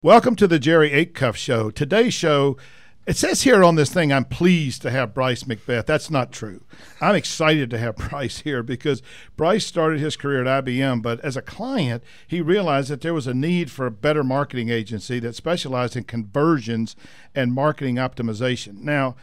Welcome to the Jerry Acuff Show. Today's show, it says here on this thing, I'm pleased to have Brice McBeth. That's not true. I'm excited to have Brice here because Brice started his career at IBM, but as a client, he realized that there was a need for a better marketing agency that specialized in conversions and marketing optimization. Now,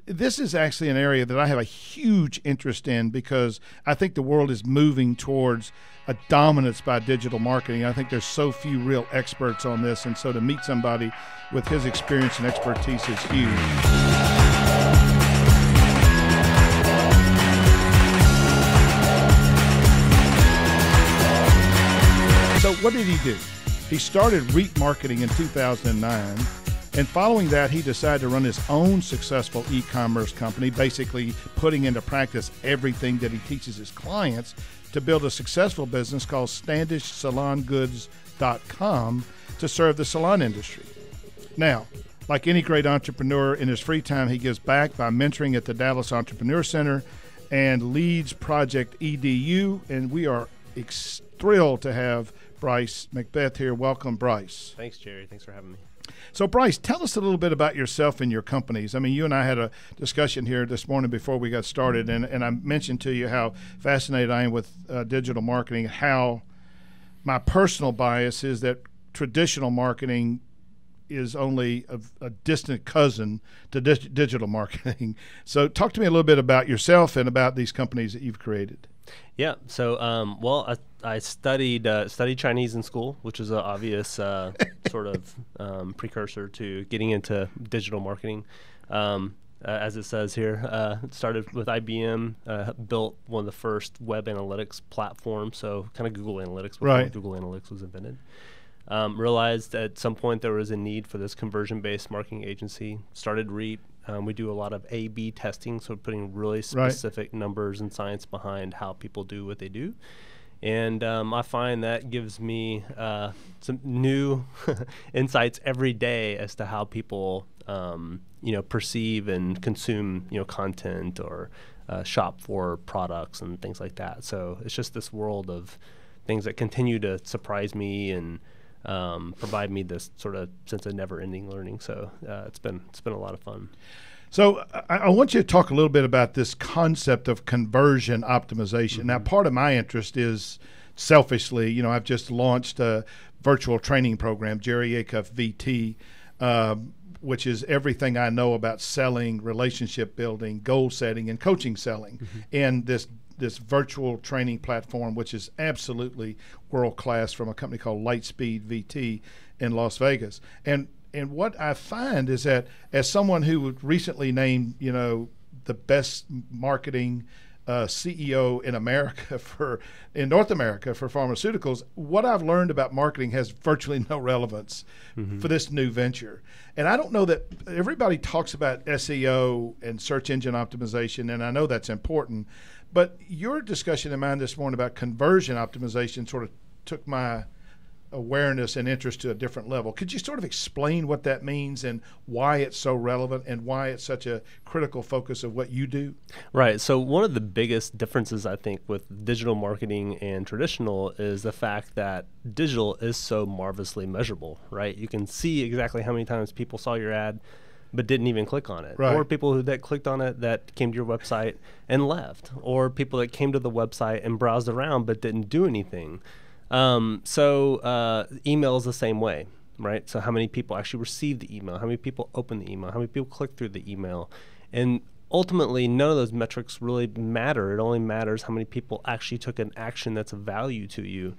this is actually an area that I have a huge interest in because I think the world is moving towards a dominance by digital marketing. I think there's so few real experts on this, and so to meet somebody with his experience and expertise is huge. So what did he do? He started REIT marketing in 2009. And following that, he decided to run his own successful e-commerce company, basically putting into practice everything that he teaches his clients to build a successful business called StandishSalonGoods.com to serve the salon industry. Now, like any great entrepreneur, in his free time, he gives back by mentoring at the Dallas Entrepreneurial Center and leads Project EDU. And we are thrilled to have Brice McBeth here. Welcome, Brice. Thanks, Jerry. Thanks for having me. So, Brice, tell us a little bit about yourself and your companies. I mean, you and I had a discussion here this morning before we got started, and I mentioned to you how fascinated I am with digital marketing, how my personal bias is that traditional marketing is only a distant cousin to digital marketing. So talk to me a little bit about yourself and about these companies that you've created. Yeah. So, I studied Chinese in school, which is an obvious sort of precursor to getting into digital marketing. As it says here, started with IBM, built one of the first web analytics platforms, so kind of Google Analytics before Google Analytics was invented. Realized at some point there was a need for this conversion-based marketing agency. Started REIT. We do a lot of A/B testing, so putting really specific numbers and science behind how people do what they do. And I find that gives me some new insights every day as to how people, perceive and consume, content or shop for products and things like that. So it's just this world of things that continue to surprise me and provide me this sort of sense of never-ending learning. So it's been a lot of fun. So I want you to talk a little bit about this concept of conversion optimization. Mm-hmm. Now, part of my interest is selfishly, I've just launched a virtual training program, Jerry Acuff VT, which is everything I know about selling, relationship building, goal setting, and coaching selling. Mm-hmm. And this virtual training platform, which is absolutely world-class, from a company called Lightspeed VT in Las Vegas. And what I find is that as someone who was recently named, the best marketing CEO in in North America for pharmaceuticals, what I've learned about marketing has virtually no relevance for this new venture. And I don't know that everybody talks about SEO and search engine optimization, and I know that's important, but your discussion in mine this morning about conversion optimization sort of took my awareness and interest to a different level. Could you sort of explain what that means and why it's so relevant and why it's such a critical focus of what you do? Right. So one of the biggest differences, I think, with digital marketing and traditional is the fact that digital is so marvelously measurable, right? You can see exactly how many times people saw your ad but didn't even click on it, or people that clicked on it that came to your website and left, or people that came to the website and browsed around but didn't do anything. Email is the same way, right? So how many people actually received the email? How many people opened the email? How many people clicked through the email? And ultimately, none of those metrics really matter. It only matters how many people actually took an action that's of value to you.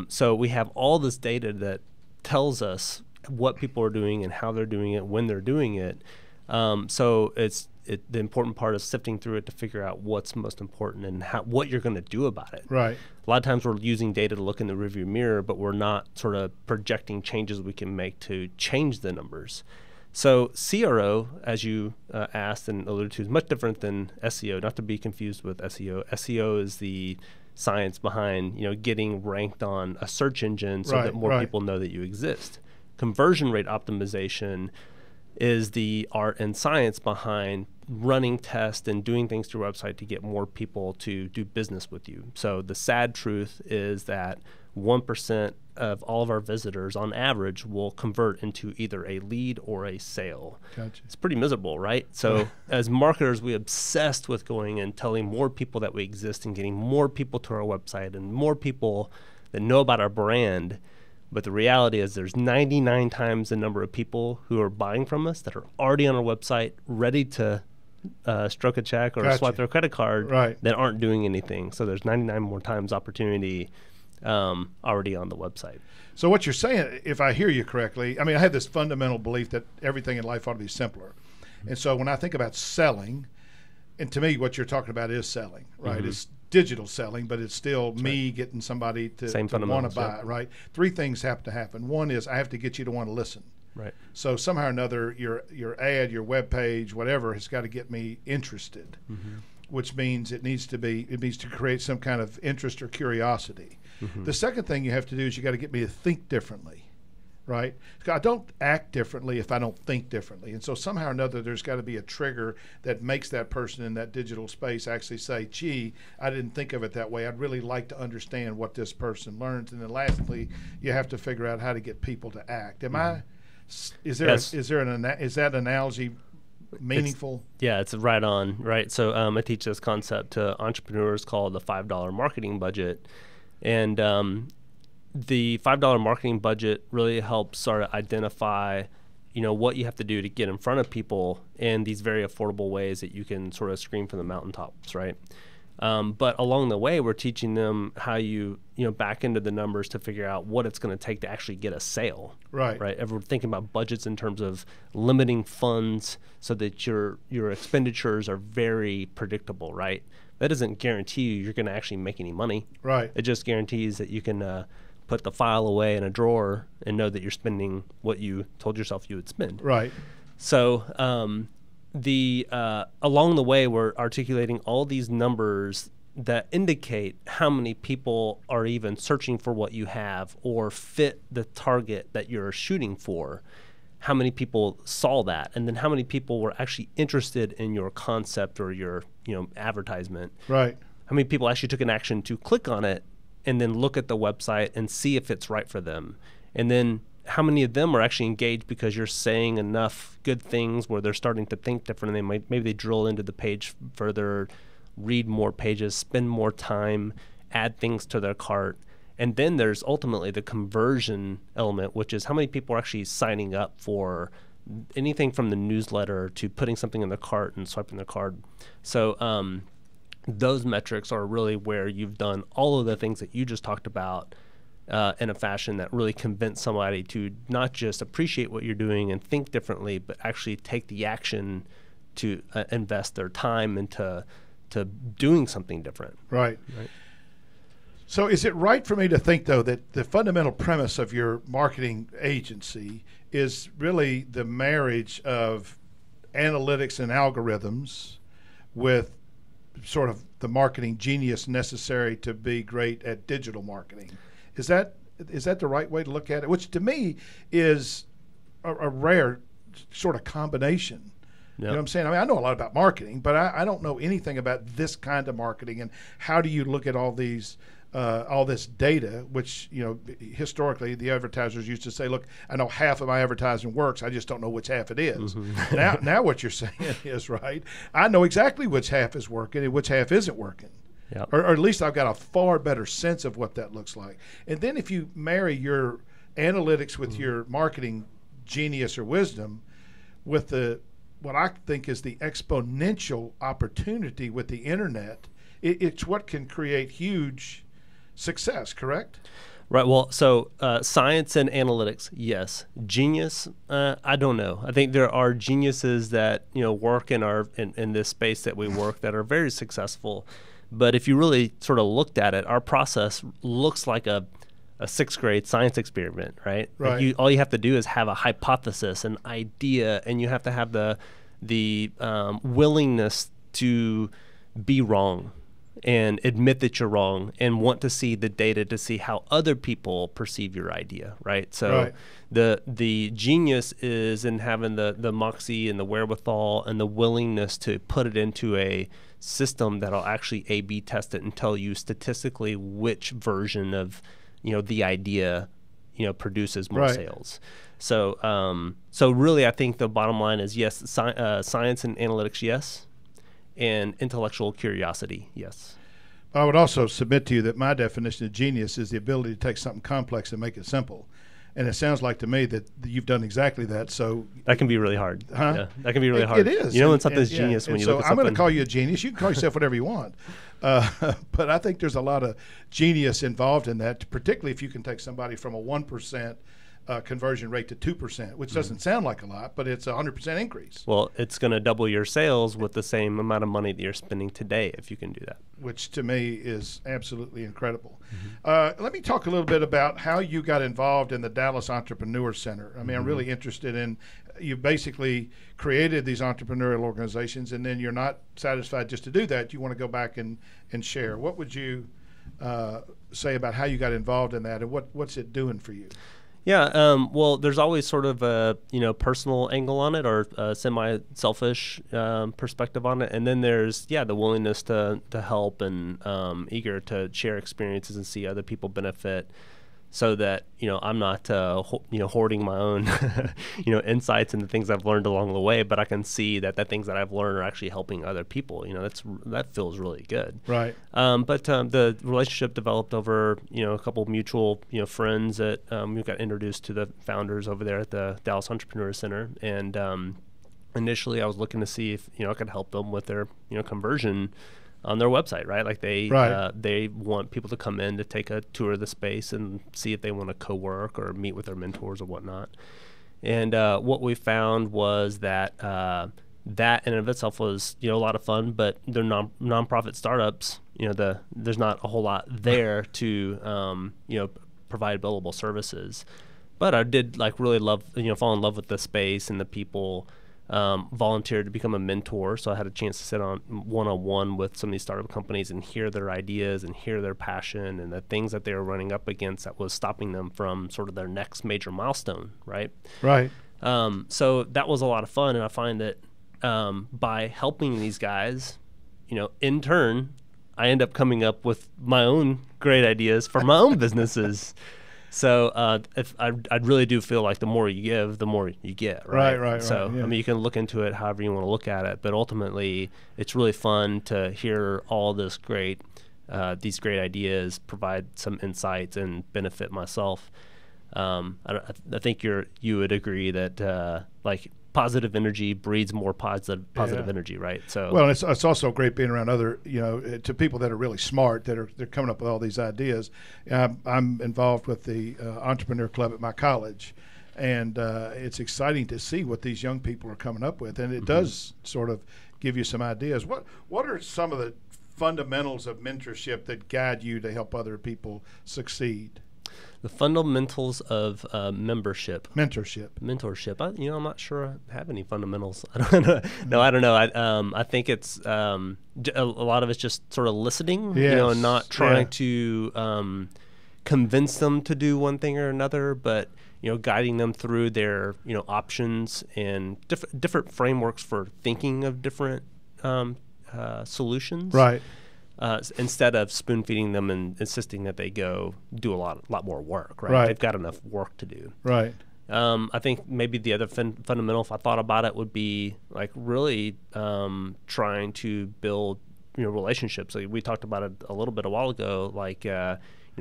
So we have all this data that tells us what people are doing and how they're doing it, when they're doing it. So the important part is sifting through it to figure out what's most important and what you're going to do about it. Right. A lot of times we're using data to look in the rearview mirror, but we're not sort of projecting changes we can make to change the numbers. So CRO, as you asked and alluded to, is much different than SEO, not to be confused with SEO. SEO is the science behind getting ranked on a search engine so that more people know that you exist. Conversion rate optimization is the art and science behind running tests and doing things to your website to get more people to do business with you. So the sad truth is that 1% of all of our visitors on average will convert into either a lead or a sale. Gotcha. It's pretty miserable, right? So as marketers, we obsessed with going and telling more people that we exist and getting more people to our website and more people that know about our brand. But the reality is there's 99 times the number of people who are buying from us that are already on our website, ready to stroke a check or swipe their credit card, that aren't doing anything. So there's 99 more times opportunity already on the website. So what you're saying, if I hear you correctly, I mean, I have this fundamental belief that everything in life ought to be simpler. And so when I think about selling, and to me what you're talking about is selling, right? It's digital selling, but it's still me getting somebody to want to buy, right? Three things have to happen. One is I have to get you to want to listen. Right. So somehow or another, your ad, your web page, whatever, has got to get me interested, which means it needs to create some kind of interest or curiosity. The second thing you have to do is you got to get me to think differently, right? I don't act differently if I don't think differently. And so somehow or another, there's got to be a trigger that makes that person in that digital space actually say, gee, I didn't think of it that way. I'd really like to understand what this person learns. And then lastly, you have to figure out how to get people to act. Is that analogy meaningful? It's right on, right? So I teach this concept to entrepreneurs called the $5 marketing budget. And the $5 marketing budget really helps sort of identify, what you have to do to get in front of people in these very affordable ways that you can sort of scream from the mountaintops, right? But along the way, we're teaching them how you back into the numbers to figure out what it's going to take to actually get a sale. Right. And we're thinking about budgets in terms of limiting funds so that your expenditures are very predictable, right? That doesn't guarantee you're going to actually make any money. Right. It just guarantees that you can put the file away in a drawer and know that you're spending what you told yourself you would spend. Right. So along the way, we're articulating all these numbers that indicate how many people are even searching for what you have or fit the target that you're shooting for. How many people saw that, and then how many people were actually interested in your concept or your advertisement. Right. How many people actually took an action to click on it and then look at the website and see if it's right for them. And then how many of them are actually engaged because you're saying enough good things where they're starting to think different, and maybe they drill into the page further, read more pages, spend more time, add things to their cart. And then there's ultimately the conversion element, which is how many people are actually signing up for anything from the newsletter to putting something in their cart and swiping their card. So those metrics are really where you've done all of the things that you just talked about in a fashion that really convince somebody to not just appreciate what you're doing and think differently, but actually take the action to invest their time into doing something different. Right. So is it right for me to think, though, that the fundamental premise of your marketing agency is really the marriage of analytics and algorithms with sort of the marketing genius necessary to be great at digital marketing? Is that the right way to look at it? Which to me is a rare sort of combination. Yep. You know what I'm saying? I mean, I know a lot about marketing, but I don't know anything about this kind of marketing. And how do you look at all this data, which, historically the advertisers used to say, look, I know half of my advertising works. I just don't know which half it is. Now what you're saying is, right, I know exactly which half is working and which half isn't working. Yep. Or at least I've got a far better sense of what that looks like. And then if you marry your analytics with your marketing genius or wisdom with what I think is the exponential opportunity with the internet, it's what can create huge success, correct? Right. Well, so science and analytics, yes. Genius, I don't know. I think there are geniuses that work in this space that we work that are very successful. But if you really sort of looked at it, our process looks like a sixth grade science experiment, right? Right. Like all you have to do is have a hypothesis, an idea, and you have to have the willingness to be wrong. and admit that you're wrong and want to see the data to see how other people perceive your idea, right? So the genius is in having the moxie and the wherewithal and the willingness to put it into a system that'll actually A/B test it and tell you statistically which version of, the idea, produces more sales. So so really I think the bottom line is yes, science and analytics, yes, and intellectual curiosity, yes. I would also submit to you that my definition of genius is the ability to take something complex and make it simple. And it sounds like to me that you've done exactly that. So that can be really hard. Huh? Yeah, that can be really hard. It is. When something's genius when you look at something. I'm going to call you a genius. You can call yourself whatever you want. But I think there's a lot of genius involved in that, particularly if you can take somebody from a 1% conversion rate to 2%, which doesn't sound like a lot, but it's a 100% increase. Well, it's going to double your sales with the same amount of money that you're spending today if you can do that. Which to me is absolutely incredible. Let me talk a little bit about how you got involved in the Dallas Entrepreneurial Center. I mean, I'm really interested in, you basically created these entrepreneurial organizations, and then you're not satisfied just to do that. You want to go back and share. What would you say about how you got involved in that, and what's it doing for you? Yeah, well, there's always sort of a personal angle on it, or a semi-selfish perspective on it, and then there's the willingness to help and eager to share experiences and see other people benefit, so that I'm not hoarding my own insights and the things I've learned along the way, but I can see that the things that I've learned are actually helping other people. That feels really good. Right. But the relationship developed over a couple of mutual friends that we got introduced to the founders over there at the Dallas Entrepreneurial Center, and initially I was looking to see if I could help them with their conversion on their website, right? Like they want people to come in to take a tour of the space and see if they want to co-work or meet with their mentors or whatnot. And what we found was that that in and of itself was a lot of fun, but they're nonprofit startups. There's not a whole lot there to provide billable services. But I did really love fall in love with the space and the people. Volunteered to become a mentor, so I had a chance to sit on one-on-one with some of these startup companies and hear their ideas and hear their passion and the things that they were running up against that was stopping them from sort of their next major milestone, right? Right. So that was a lot of fun, and I find that by helping these guys, in turn, I end up coming up with my own great ideas for my own businesses. So I really do feel like the more you give, the more you get, right? Right. So, right, yeah. I mean, you can look into it however you want to look at it, but ultimately it's really fun to hear all this these great ideas, provide some insights and benefit myself. I think you would agree that positive energy breeds more positive energy, right? So well, it's also great being around other, to people that are really smart, they're coming up with all these ideas. I'm involved with the Entrepreneur Club at my college, and it's exciting to see what these young people are coming up with, and it does sort of give you some ideas. What are some of the fundamentals of mentorship that guide you to help other people succeed? The fundamentals of mentorship. I'm not sure I have any fundamentals. I don't know. No, I don't know. I think it's a lot of it's just sort of listening, and not trying to convince them to do one thing or another, but guiding them through their options and different frameworks for thinking of different solutions. Right. Instead of spoon feeding them and insisting that they go do a lot more work, right? They've got enough work to do. Right. I think maybe the other fundamental, if I thought about it, would be really trying to build relationships. Like we talked about it a little bit a while ago.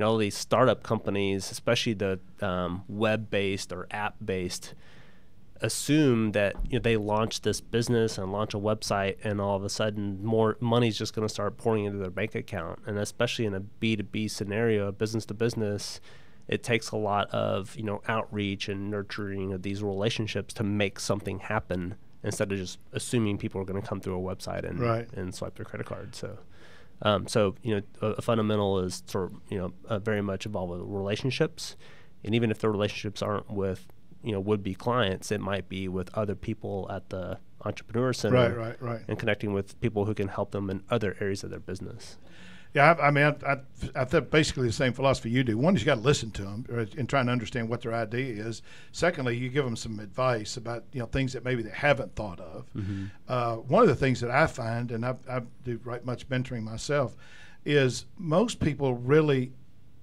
All these startup companies, especially the web-based or app-based, assume that they launch this business and launch a website, and all of a sudden more money's just going to start pouring into their bank account. And especially in a B2B scenario, business to business, it takes a lot of outreach and nurturing of these relationships to make something happen, instead of just assuming people are going to come through a website and swipe their credit card. So a fundamental is sort of very much involved with relationships, and even if the relationships aren't with would-be clients, it might be with other people at the Entrepreneur Center, right, and connecting with people who can help them in other areas of their business. Yeah, I think basically the same philosophy you do. One is you got to listen to them and trying to understand what their idea is. Secondly, you give them some advice about things that maybe they haven't thought of. One of the things that I find, and I do right much mentoring myself, is most people really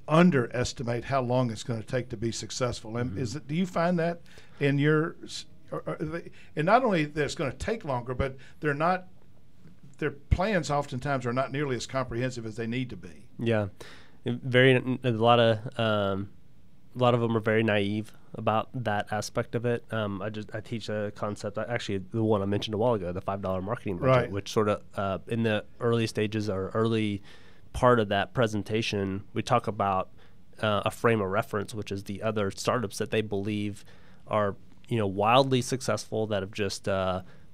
underestimate how long it's going to take to be successful. And do you find that in your, and not only that it's going to take longer, but their plans oftentimes are not nearly as comprehensive as they need to be. Yeah, a lot of them are very naive about that aspect of it. I teach a concept, actually the one I mentioned a while ago, the $5 marketing budget, which sort of in the early stages or early part of that presentation, we talk about a frame of reference, which is the other startups that they believe are wildly successful that have just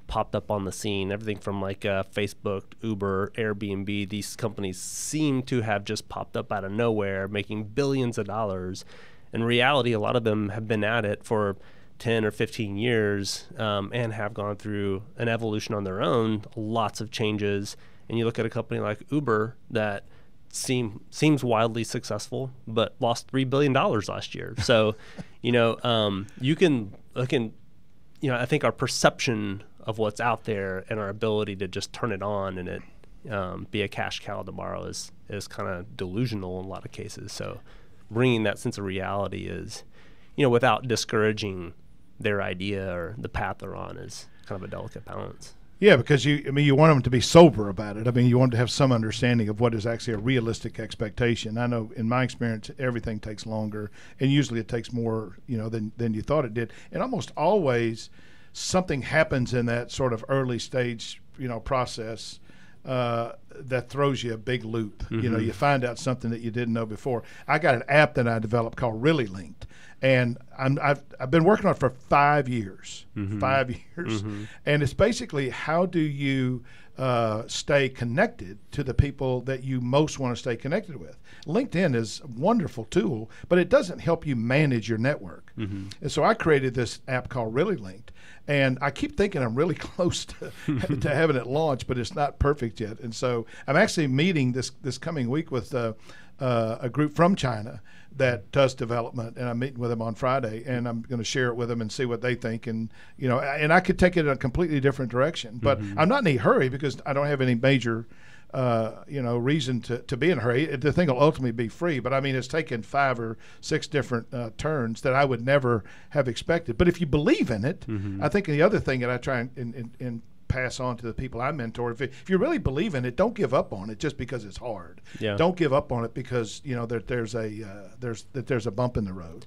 popped up on the scene. Everything from like Facebook, Uber, Airbnb, these companies seem to have just popped up out of nowhere, making billions of dollars. In reality, a lot of them have been at it for 10 or 15 years and have gone through an evolution on their own, lots of changes. And you look at a company like Uber that seems wildly successful, but lost $3 billion last year. So, you can I think our perception of what's out there and our ability to just turn it on and it be a cash cow tomorrow is kind of delusional in a lot of cases. So bringing that sense of reality is, without discouraging their idea or the path they're on, is kind of a delicate balance. Yeah, because you want them to be sober about it. You want them to have some understanding of what is actually a realistic expectation. I know in my experience, everything takes longer, and usually it takes more, than you thought it did. And almost always something happens in that sort of early stage, process that throws you a big loop. You find out something that you didn't know before. I got an app that I developed called Really Linked, and I've been working on it for 5 years. 5 years, and it's basically how do you stay connected to the people that you most want to stay connected with. LinkedIn is a wonderful tool, but it doesn't help you manage your network. And so I created this app called Really Linked, and I keep thinking I'm really close to having it launched, but it's not perfect yet. And so I'm actually meeting this coming week with a group from China that does development, and I'm meeting with them on Friday, and I'm going to share it with them and see what they think. And and I could take it in a completely different direction, but I'm not in any hurry because I don't have any major reason to be in a hurry. The thing will ultimately be free, but it's taken 5 or 6 different turns that I would never have expected. But if you believe in it, I think the other thing that I try and pass on to the people I mentor, if you really believe in it, don't give up on it just because it's hard. Yeah. Don't give up on it because there's a bump in the road.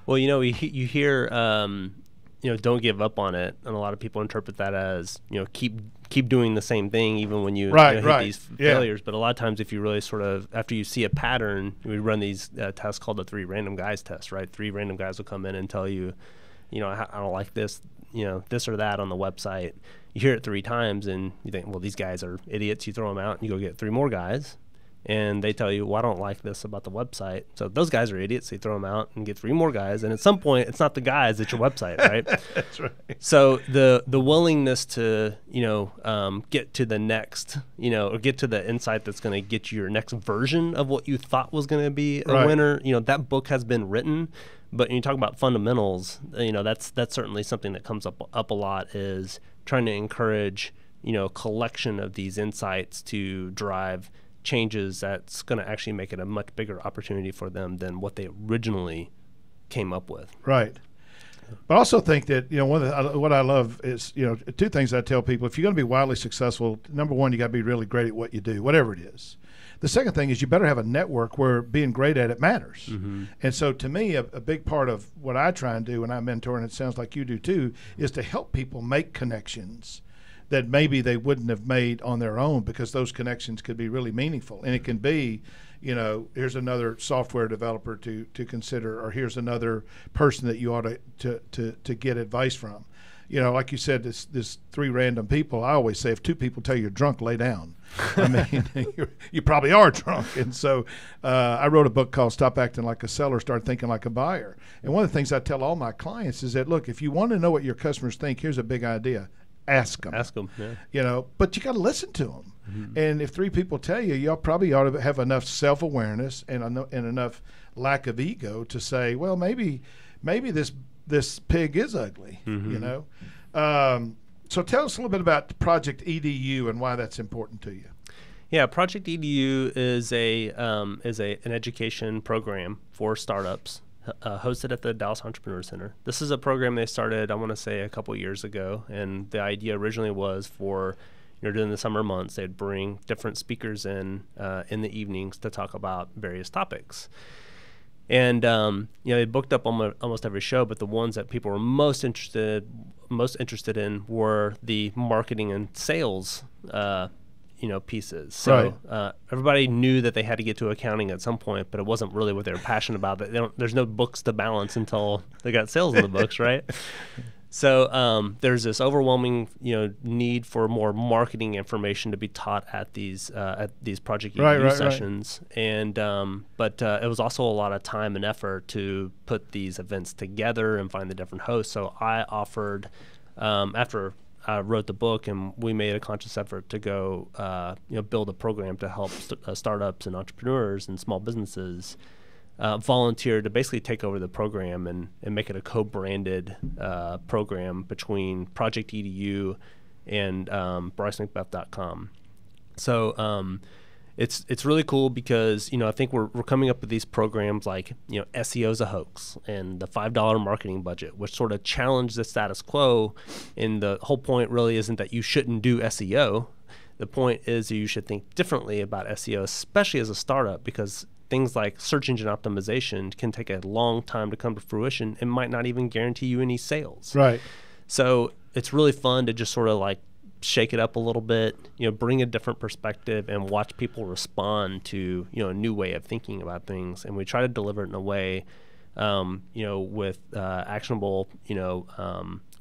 Well, you hear don't give up on it, and a lot of people interpret that as keep doing the same thing even when you hit these failures. But a lot of times, if you really sort of, after you see a pattern, we run these tests called the 3 random guys test, right? 3 random guys will come in and tell you, I don't like this, this or that on the website. You hear it 3 times and you think, well, these guys are idiots. You throw them out and you go get 3 more guys, and they tell you, well, I don't like this about the website. So those guys are idiots. So you throw them out and get 3 more guys. And at some point, it's not the guys, it's your website, right? That's right. So the willingness to, get to the next, or get to the insight that's going to get you your next version of what you thought was going to be a winner, that book has been written. But when you talk about fundamentals, that's certainly something that comes up a lot, is trying to encourage, collection of these insights to drive changes that's going to actually make it a much bigger opportunity for them than what they originally came up with. Right. But I also think that, what I love is, 2 things I tell people. If you're going to be wildly successful, number one, you got to be really great at what you do, whatever it is. The second thing is you better have a network where being great at it matters. And so to me, a big part of what I try and do when I mentor, and it sounds like you do too, is to help people make connections that maybe they wouldn't have made on their own, because those connections could be really meaningful. And it can be, here's another software developer to consider, or here's another person that you ought to get advice from. you know, like you said, this 3 random people. I always say, if 2 people tell you you're drunk, lay down. I mean, you probably are drunk. And so I wrote a book called Stop Acting Like a Seller, Start Thinking Like a Buyer. And one of the things I tell all my clients is that, look, if you want to know what your customers think, here's a big idea. Ask them. Ask them, yeah. You know, but you got to listen to them. Mm-hmm. And if 3 people tell you, y'all probably ought to have enough self-awareness and enough lack of ego to say, well, maybe this pig is ugly, mm-hmm. you know. So tell us a little bit about Project EDU and why that's important to you. Yeah, Project EDU is an education program for startups hosted at the Dallas Entrepreneurial Center. This is a program they started, I want to say, a couple years ago, and the idea originally was for, you know, during the summer months, they'd bring different speakers in the evenings to talk about various topics. And you know, they booked up almost every show, but the ones that people were most interested in were the marketing and sales you know, pieces. So everybody knew that they had to get to accounting at some point, but it wasn't really what they were passionate about. There's no books to balance until they got sales in the books, right? So there's this overwhelming, you know, need for more marketing information to be taught at these Project EDU sessions, and but it was also a lot of time and effort to put these events together and find the different hosts. So I offered, after I wrote the book, and we made a conscious effort to go, you know, build a program to help startups and entrepreneurs and small businesses volunteer to basically take over the program and make it a co-branded program between Project EDU and BriceMcBeth.com. So it's really cool because, you know, I think we're coming up with these programs like, you know, SEO's a hoax and the $5 marketing budget, which sort of challenge the status quo. And the whole point really isn't that you shouldn't do SEO. The point is that you should think differently about SEO, especially as a startup, because things like search engine optimization can take a long time to come to fruition and might not even guarantee you any sales. Right. So it's really fun to just sort of like shake it up a little bit, you know, bring a different perspective and watch people respond to, you know, a new way of thinking about things. And we try to deliver it in a way, you know, with actionable, you know,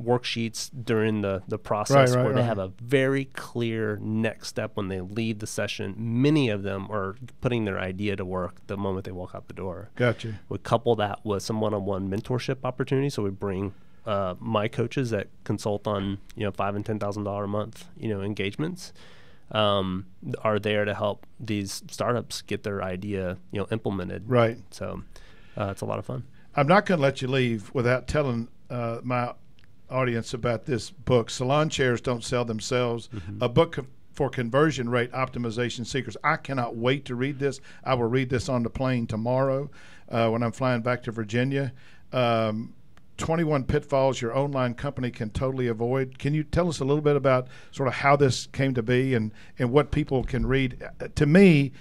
worksheets during the process where they have a very clear next step when they leave the session. Many of them are putting their idea to work the moment they walk out the door. Gotcha. We couple that with some one-on-one mentorship opportunities. So we bring my coaches that consult on, you know, $5,000 and $10,000 a month, you know, engagements, are there to help these startups get their idea, you know, implemented. Right. So it's a lot of fun. I'm not going to let you leave without telling my audience about this book, Salon Chairs Don't Sell Themselves, a book for conversion rate optimization seekers. I cannot wait to read this. I will read this on the plane tomorrow when I'm flying back to Virginia. 21 pitfalls your online company can totally avoid. Can you tell us a little bit about sort of how this came to be and what people can read? To me,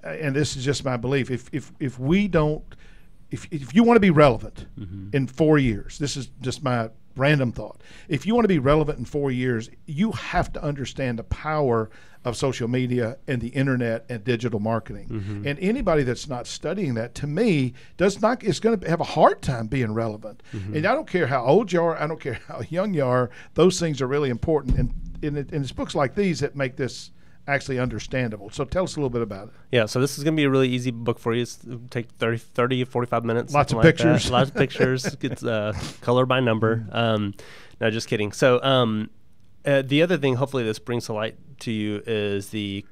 and this is just my belief, if we don't, if you want to be relevant in 4 years, this is just my random thought. If you want to be relevant in 4 years, you have to understand the power of social media and the internet and digital marketing. And anybody that's not studying that, to me, is going to have a hard time being relevant. And I don't care how old you are, I don't care how young you are, those things are really important. And it's books like these that make this actually understandable. So tell us a little bit about it. Yeah, so this is going to be a really easy book for you. It'll take 30, 45 minutes. Lots of pictures. Lots of pictures. It's color by number. No, just kidding. So the other thing, hopefully this brings to light to you, is the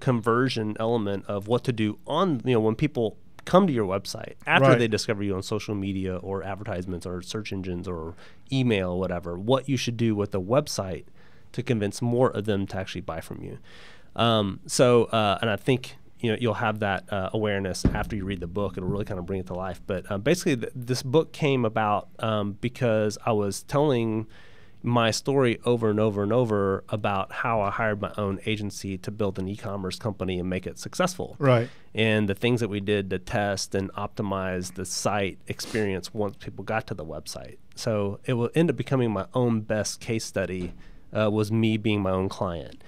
conversion element of what to do on, you know, when people come to your website after they discover you on social media or advertisements or search engines or email or whatever, what you should do with the website to convince more of them to actually buy from you. And I think, you know, you'll have that awareness after you read the book. It'll really kind of bring it to life. But basically, this book came about because I was telling my story over and over and over about how I hired my own agency to build an e-commerce company and make it successful. Right. And the things that we did to test and optimize the site experience once people got to the website. So it will end up becoming my own best case study. Was me being my own client.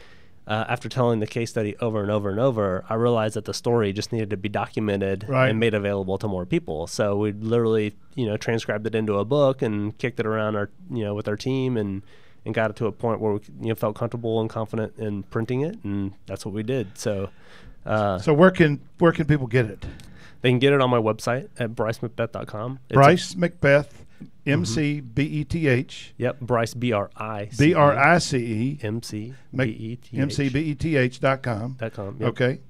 after telling the case study over and over and over, I realized that the story just needed to be documented and made available to more people. So we literally, transcribed it into a book and kicked it around with our team and got it to a point where we felt comfortable and confident in printing it, and that's what we did. So where can people get it? They can get it on my website at bricemcbeth.com. Brice McBeth, MCBETH. Yep, Brice, BRICE. BRICE. MCBETH. MCBETH.com. Yep. Okay.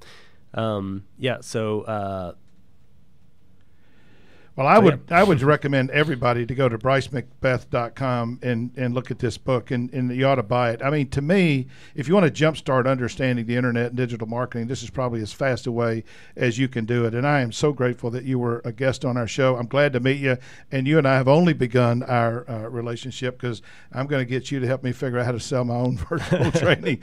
Well, I would recommend everybody to go to bricemcbeth.com and look at this book, and you ought to buy it. I mean, to me, if you want to jumpstart understanding the internet and digital marketing, this is probably as fast a way as you can do it. And I am so grateful that you were a guest on our show. I'm glad to meet you, and you and I have only begun our relationship, because I'm going to get you to help me figure out how to sell my own virtual training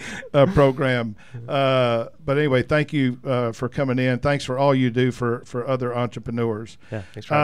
program. But anyway, thank you for coming in. Thanks for all you do for other entrepreneurs. Yeah, thanks for having me.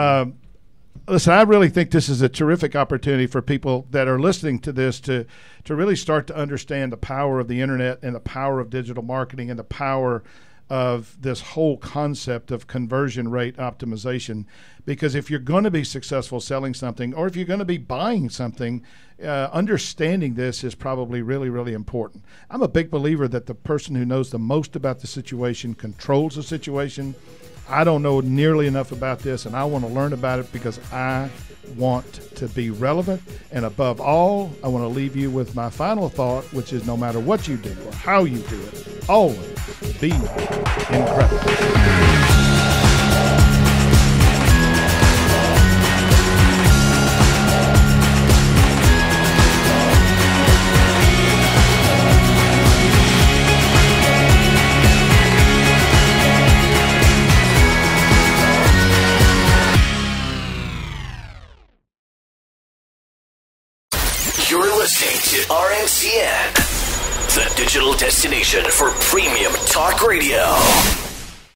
Listen, I really think this is a terrific opportunity for people that are listening to this to really start to understand the power of the internet and the power of digital marketing and the power of this whole concept of conversion rate optimization. Because if you're going to be successful selling something, or if you're going to be buying something, understanding this is probably really, really important. I'm a big believer that the person who knows the most about the situation controls the situation. I don't know nearly enough about this, and I want to learn about it because I want to be relevant. And above all, I want to leave you with my final thought, which is no matter what you do or how you do it, always be incredible. You're listening to RMCN, the digital destination for premium talk radio.